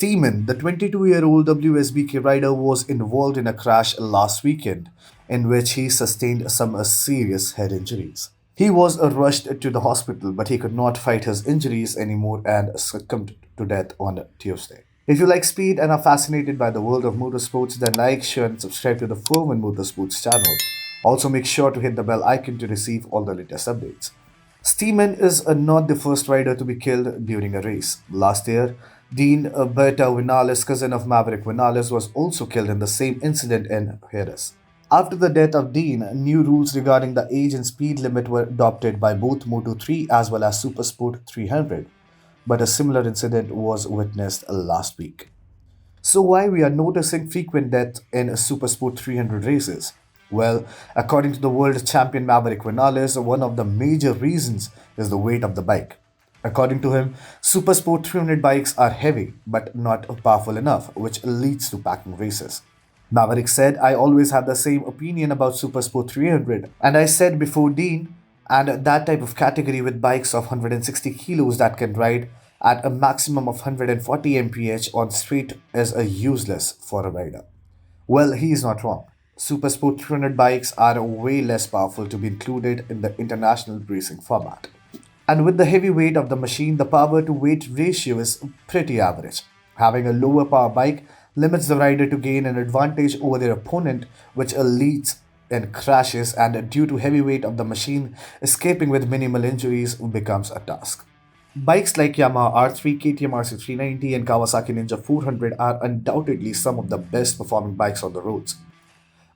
Steeman, the 22-year-old WSBK rider, was involved in a crash last weekend in which he sustained some serious head injuries. He was rushed to the hospital, but he could not fight his injuries anymore and succumbed to death on Tuesday. If you like speed and are fascinated by the world of motorsports, then like, share, and subscribe to the Foreman Motorsports channel. Also, make sure to hit the bell icon to receive all the latest updates. Steeman is not the first rider to be killed during a race. Last year, Dean Berta Vinales, cousin of Maverick Vinales, was also killed in the same incident in Jerez. After the death of Dean, new rules regarding the age and speed limit were adopted by both Moto3 as well as Supersport 300. But a similar incident was witnessed last week. So why we are noticing frequent death in Supersport 300 races? Well, according to the world champion Maverick Vinales, one of the major reasons is the weight of the bike. According to him, Supersport 300 bikes are heavy but not powerful enough, which leads to packing races. Maverick said, I always had the same opinion about Supersport 300, and I said before Dean, and that type of category with bikes of 160 kilos that can ride at a maximum of 140 mph on straight is a useless for a rider. Well, he is not wrong. Supersport 300 bikes are way less powerful to be included in the international racing format. And with the heavy weight of the machine, the power to weight ratio is pretty average. Having a lower power bike limits the rider to gain an advantage over their opponent, which leads in crashes, and due to heavy weight of the machine, escaping with minimal injuries becomes a task. Bikes like Yamaha R3, KTM RC390, and Kawasaki Ninja 400 are undoubtedly some of the best performing bikes on the roads.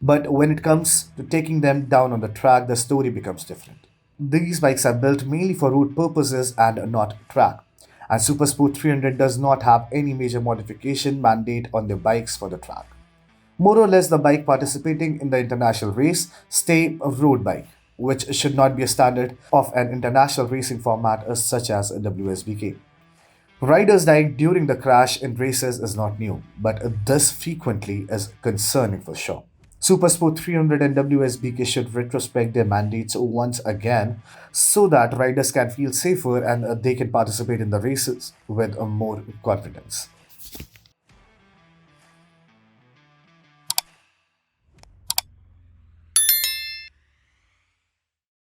But when it comes to taking them down on the track, the story becomes different. These bikes are built mainly for road purposes and not track. And Supersport 300 does not have any major modification mandate on their bikes for the track. More or less, the bike participating in the international race stay a road bike, which should not be a standard of an international racing format such as WSBK. Riders dying during the crash in races is not new, but this frequently is concerning for sure. Supersport 300 and WSBK should retrospect their mandates once again so that riders can feel safer and they can participate in the races with more confidence.